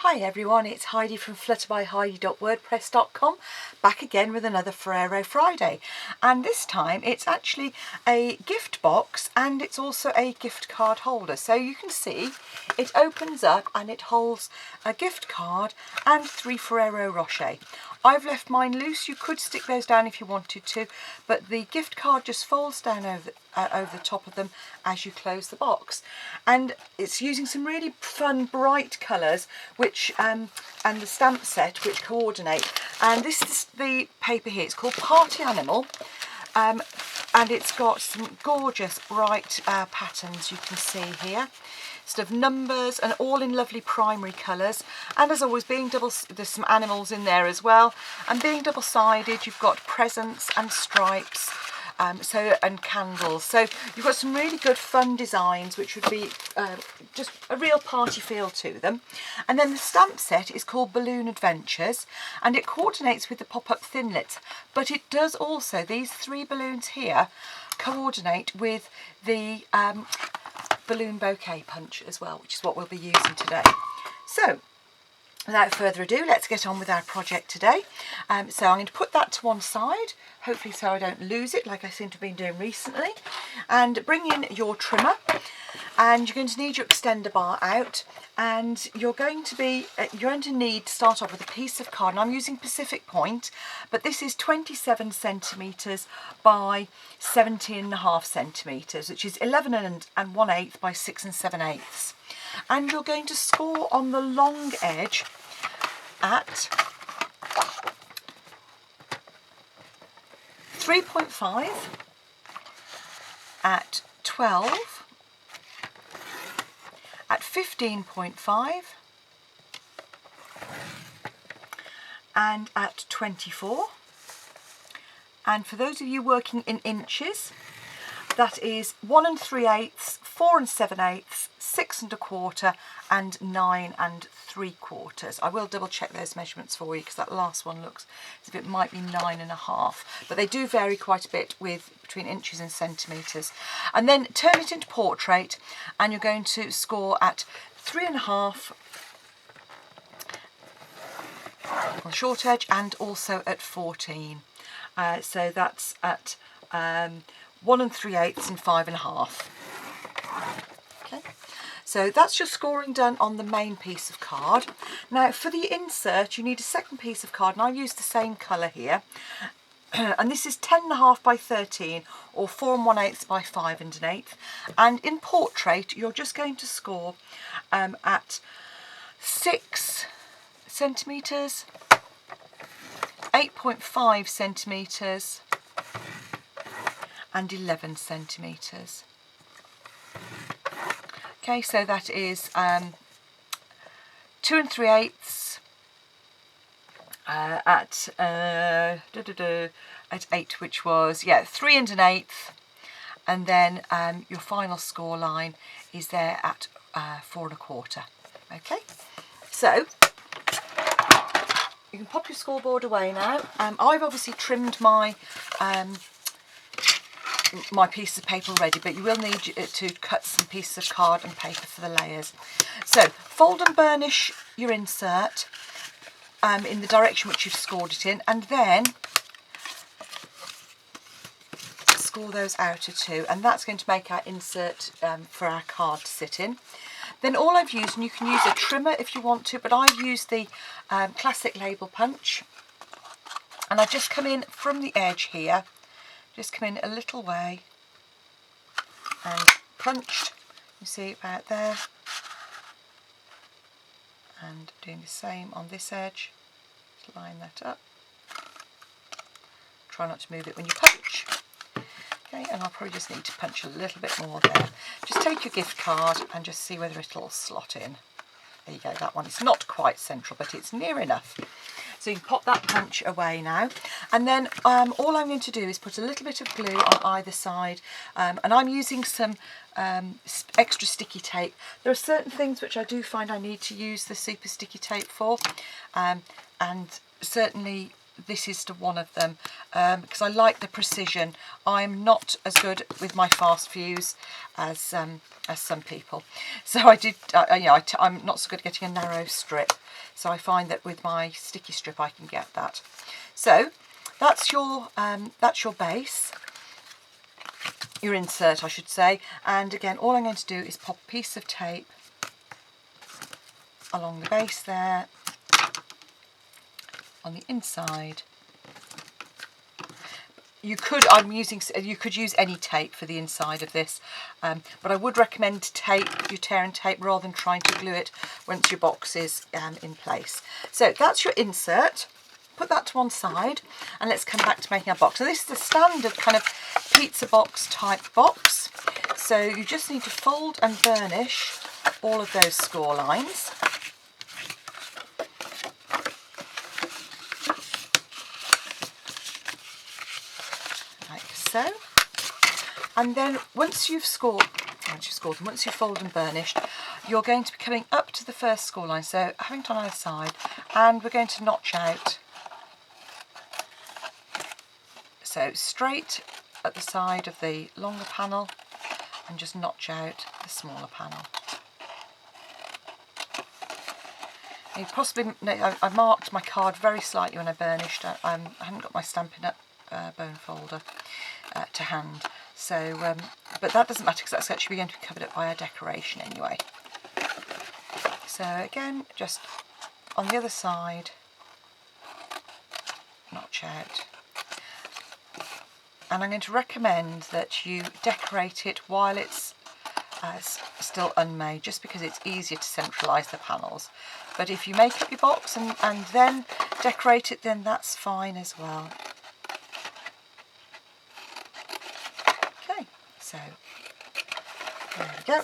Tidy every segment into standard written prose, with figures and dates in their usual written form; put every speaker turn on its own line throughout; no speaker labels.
Hi everyone, it's Heidi from flutterbyheidi.wordpress.com, back again with another Ferrero Friday, and this time it's actually a gift box and it's also a gift card holder. So you can see it opens up and it holds a gift card and 3 Ferrero Rocher. I've left mine loose. You could stick those down if you wanted to, but the gift card just folds down over the top of them as you close the box, and it's using some really fun bright colours which and the stamp set which coordinate. And this is the paper here. It's called Party Animal, and it's got some gorgeous bright patterns you can see here, sort of numbers, and all in lovely primary colours. And as always, being double, there's some animals in there as well, and being double-sided you've got presents and stripes, and candles. So you've got some really good fun designs which would be just a real party feel to them. And then the stamp set is called Balloon Adventures, and it coordinates with the pop-up thinlits, but it does also, these 3 balloons here coordinate with the balloon bouquet punch as well, which is what we'll be using today. So without further ado, let's get on with our project today. So I'm going to put that to one side, hopefully so I don't lose it like I seem to have been doing recently, and bring in your trimmer, and you're going to need your extender bar out, and you're going to need to start off with a piece of card, and I'm using Pacific Point, but this is 27 centimetres by 17.5 centimetres, which is 11 1/8 by 6 7/8. And you're going to score on the long edge at 3.5, at 12, at 15.5, and at 24. And for those of you working in inches, that is 1 3/8, 4 7/8, 6 1/4, and 9 3/4. I will double check those measurements for you because that last one looks as if it might be 9 1/2, but they do vary quite a bit between inches and centimetres. And then turn it into portrait, and you're going to score at 3 1/2 on the short edge, and also at 14. So that's at 1 3/8 and 5 1/2. Okay, so that's your scoring done on the main piece of card. Now for the insert you need a second piece of card, and I've used the same colour here, and this is 10 1/2 by 13, or 4 1/8 by 5 1/8. And in portrait you're just going to score at 6 centimetres, 8.5 centimetres, and 11 centimetres. Okay, so that is 2 3/8 at 8, which was 3 1/8, and then your final score line is there at 4 1/4. Okay, so you can pop your scoreboard away now. I've obviously trimmed my my piece of paper already, but you will need to cut some pieces of card and paper for the layers. So fold and burnish your insert in the direction which you've scored it in, and then score those outer 2, and that's going to make our insert for our card to sit in. Then all I've used, and you can use a trimmer if you want to, but I've used the classic label punch, and I've just come in from the edge here, just come in a little way and punched, you see about there, and doing the same on this edge. Just line that up, try not to move it when you punch. Okay, and I'll probably just need to punch a little bit more there. Just take your gift card and just see whether it'll slot in. There you go, that one. It's not quite central, but it's near enough. So you can pop that punch away now, and then all I'm going to do is put a little bit of glue on either side, and I'm using some extra sticky tape. There are certain things which I do find I need to use the super sticky tape for, and certainly this is to one of them, because I like the precision. I'm not as good with my fast fuse as some people. So I'm not so good at getting a narrow strip. So I find that with my sticky strip I can get that. So that's your base, your insert I should say. And again, all I'm going to do is pop a piece of tape along the base there, on the inside. You could use any tape for the inside of this, but I would recommend your tear and tape rather than trying to glue it once your box is in place. So that's your insert. Put that to one side and let's come back to making our box. So this is the standard kind of pizza box type box. So you just need to fold and burnish all of those score lines. So, and then once you've folded and burnished, you're going to be coming up to the first score line, so having it on either side, and we're going to notch out, so straight at the side of the longer panel and just notch out the smaller panel. You possibly, I marked my card very slightly when I burnished. I hadn't got my Stampin' Up bone folder to hand, so but that doesn't matter because that's actually going to be covered up by our decoration anyway. So again, just on the other side, notch out, and I'm going to recommend that you decorate it while it's still unmade, just because it's easier to centralise the panels. But if you make up your box and then decorate it, then that's fine as well. So there we go.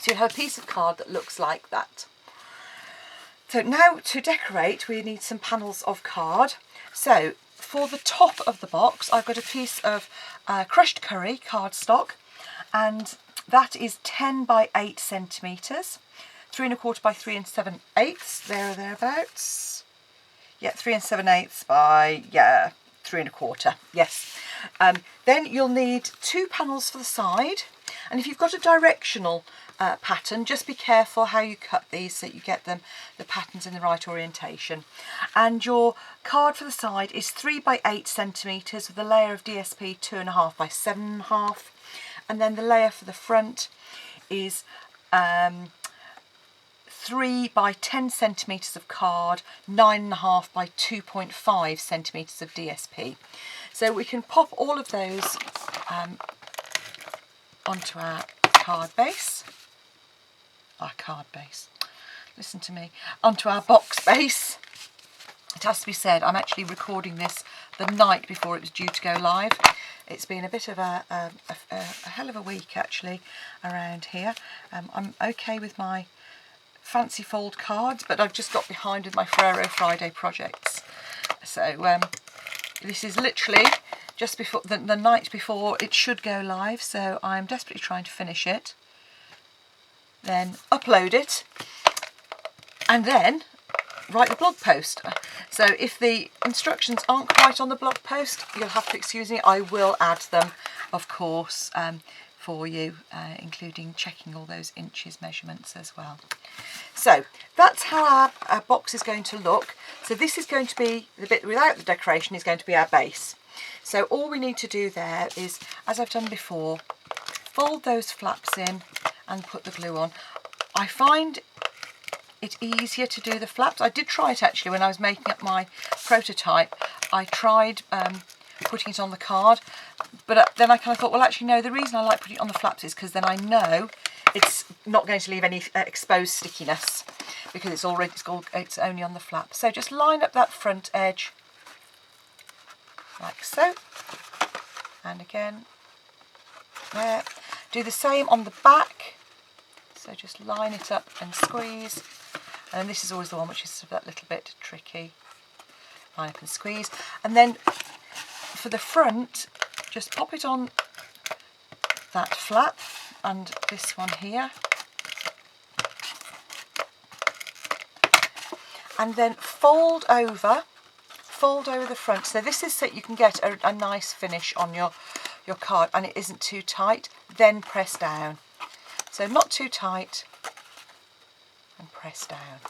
So you have a piece of card that looks like that. So now to decorate we need some panels of card. So for the top of the box I've got a piece of crushed curry cardstock, and that is 10 by 8 centimetres, 3 1/4 by 3 7/8, there or thereabouts. Yeah, 3 7/8 by 3 1/4, yes. Then you'll need 2 panels for the side, and if you've got a directional pattern, just be careful how you cut these so that you get the patterns in the right orientation. And your card for the side is 3 by 8 centimetres with a layer of DSP 2.5 by 7.5, and then the layer for the front is 3 by 10 centimetres of card, 9.5 by 2.5 centimetres of DSP. So we can pop all of those onto our onto our box base. It has to be said, I'm actually recording this the night before it was due to go live. It's been a bit of a hell of a week actually around here. I'm okay with my fancy fold cards, but I've just got behind with my Ferrero Friday projects. So this is literally just before the night before it should go live, so I'm desperately trying to finish it, then upload it, and then write the blog post. So if the instructions aren't quite on the blog post, you'll have to excuse me. I will add them, of course, for you, including checking all those inches measurements as well. So that's how our box is going to look. So this is going to be, the bit without the decoration is going to be our base. So all we need to do there is, as I've done before, fold those flaps in and put the glue on. I find it easier to do the flaps. I did try it actually when I was making up my prototype. I tried putting it on the card, but then I kind of thought, well actually no, the reason I like putting it on the flaps is because then I know it's not going to leave any exposed stickiness, because it's only on the flap. So just line up that front edge like so, and again there. Do the same on the back, so just line it up and squeeze, and this is always the one which is that little bit tricky. Line up and squeeze, and then for the front just pop it on that flap and this one here, and then fold over fold over the front. So this is so you can get a nice finish on your card and it isn't too tight. Then press down. So not too tight and press down.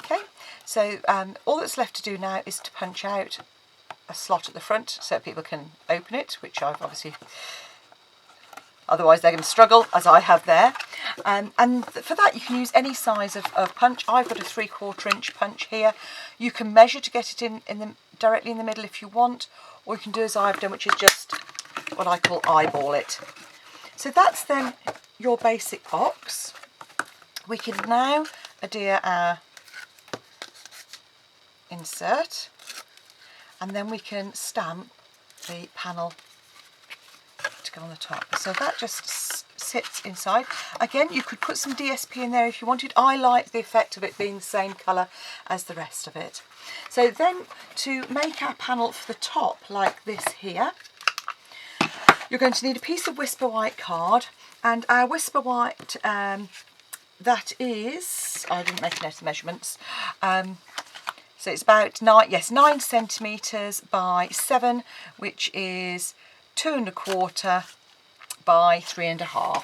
Okay, so all that's left to do now is to punch out a slot at the front so people can open it, which I've obviously, otherwise they're going to struggle as I have there. And for that you can use any size of punch. I've got a 3/4 inch punch here. You can measure to get it directly in the middle if you want, or you can do as I've done, which is just what I call eyeball it. So that's then your basic box. We can now adhere our insert, and then we can stamp the panel to go on the top. So that just sits inside. Again, you could put some DSP in there if you wanted. I like the effect of it being the same colour as the rest of it. So then to make our panel for the top like this here, you're going to need a piece of Whisper White card, and our Whisper White, that is, I didn't make a note of the measurements, so it's about 9 centimetres by 7, which is 2 1/4 by 3 1/2.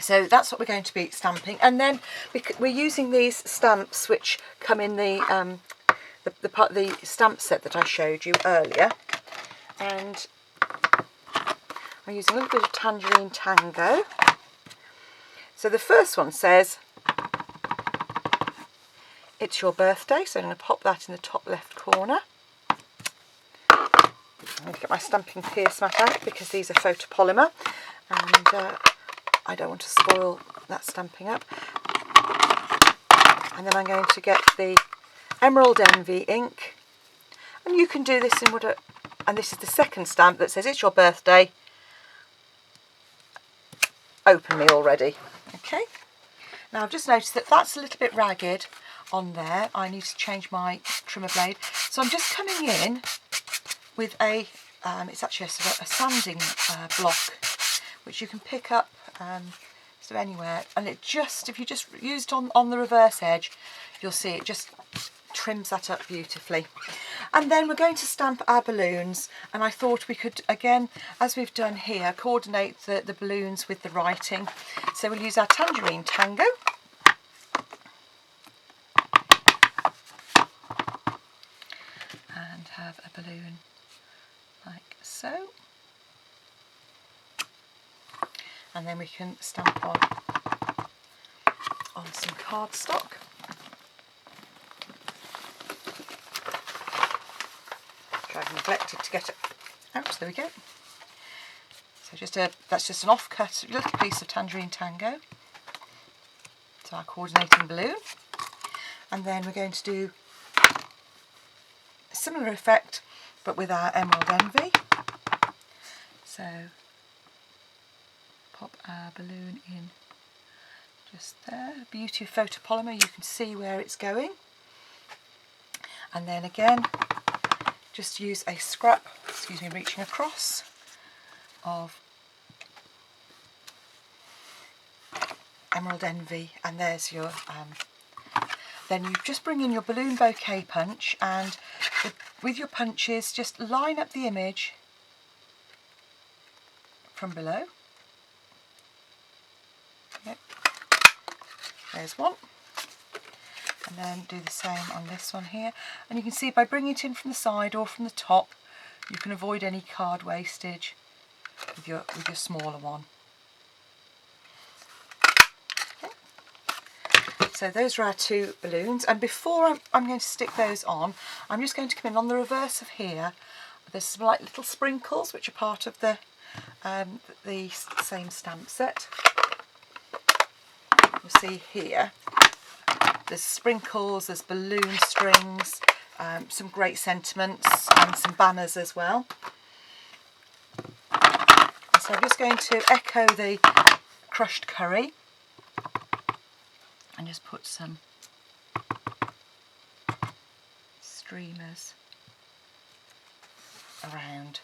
So that's what we're going to be stamping. And then we're using these stamps which come in the stamp set that I showed you earlier. And I'm using a little bit of Tangerine Tango. So the first one says, "It's your birthday," so I'm going to pop that in the top left corner. I'm going to get my stamping pierce mat out because these are photopolymer and I don't want to spoil that stamping up. And then I'm going to get the Emerald Envy ink, and you can do this in whatever, and this is the second stamp that says, "It's your birthday, open me already." Okay, now I've just noticed that that's a little bit ragged on there. I need to change my trimmer blade, so I'm just coming in with a it's actually a sort of a sanding block, which you can pick up sort of anywhere, and it just, if you just use it on the reverse edge, you'll see it just trims that up beautifully. And then we're going to stamp our balloons, and I thought we could, again, as we've done here, coordinate the balloons with the writing. So we'll use our Tangerine Tango. And have a balloon like so. And then we can stamp on some cardstock. I've neglected to get it out. There we go. So that's just an off-cut little piece of Tangerine Tango. So our coordinating balloon. And then we're going to do a similar effect, but with our Emerald Envy. So pop our balloon in just there. The beauty of photopolymer, you can see where it's going. And then again, just use a scrap, excuse me, reaching across, of Emerald Envy, and there's your, then you just bring in your balloon bouquet punch, and with your punches just line up the image from below. Yep. There's one. And then do the same on this one here, and you can see by bringing it in from the side or from the top, you can avoid any card wastage with your smaller one. Okay. So those are our two balloons, and before I'm going to stick those on, I'm just going to come in on the reverse of here. There's some like little sprinkles which are part of the same stamp set. You'll see here. There's sprinkles, there's balloon strings, some great sentiments, and some banners as well. And so I'm just going to echo the crushed curry and just put some streamers around.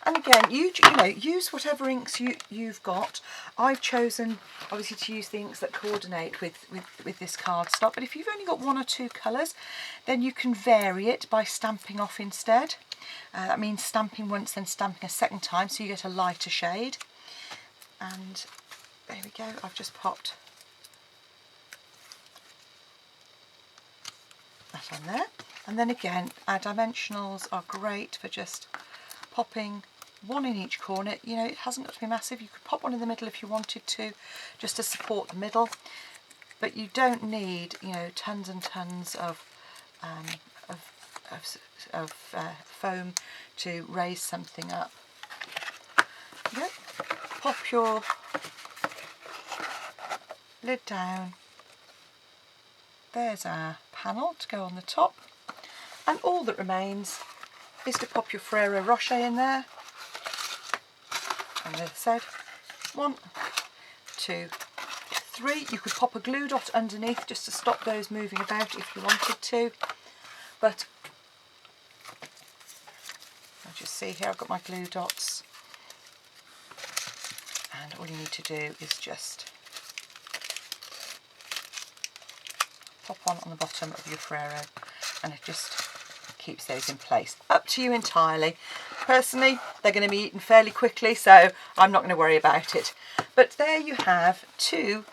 And again, you know, use whatever inks you've got. I've chosen obviously to use the inks that coordinate with this cardstock, but if you've only got one or two colours, then you can vary it by stamping off instead. That means stamping once, then stamping a second time, so you get a lighter shade. And there we go, I've just popped that on there. And then again, our dimensionals are great for just popping one in each corner. You know, it hasn't got to be massive. You could pop one in the middle if you wanted to, just to support the middle. But you don't need, you know, tons and tons of foam to raise something up. Yep. Pop your lid down. There's our panel to go on the top, and all that remains is to pop your Ferrero Rocher in there. And as I said, 1, 2, 3. You could pop a glue dot underneath just to stop those moving about if you wanted to, but I'll just see here, I've got my glue dots, and all you need to do is just pop one on the bottom of your Ferrero, and it just keeps those in place. Up to you entirely. Personally, they're going to be eaten fairly quickly, so I'm not going to worry about it. But there you have two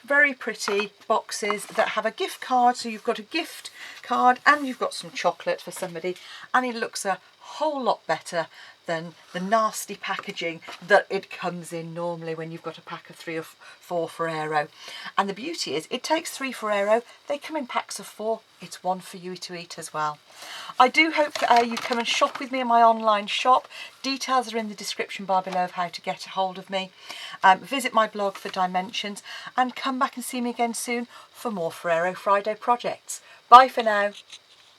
very pretty boxes that have a gift card. So you've got a gift card and you've got some chocolate for somebody, and it looks a whole lot better than the nasty packaging that it comes in normally when you've got a pack of 3 or 4 Ferrero. And the beauty is it takes 3 Ferrero, they come in packs of 4, it's one for you to eat as well. I do hope you come and shop with me in my online shop. Details are in the description bar below of how to get a hold of me. Visit my blog for dimensions, and come back and see me again soon for more Ferrero Friday projects. Bye for now.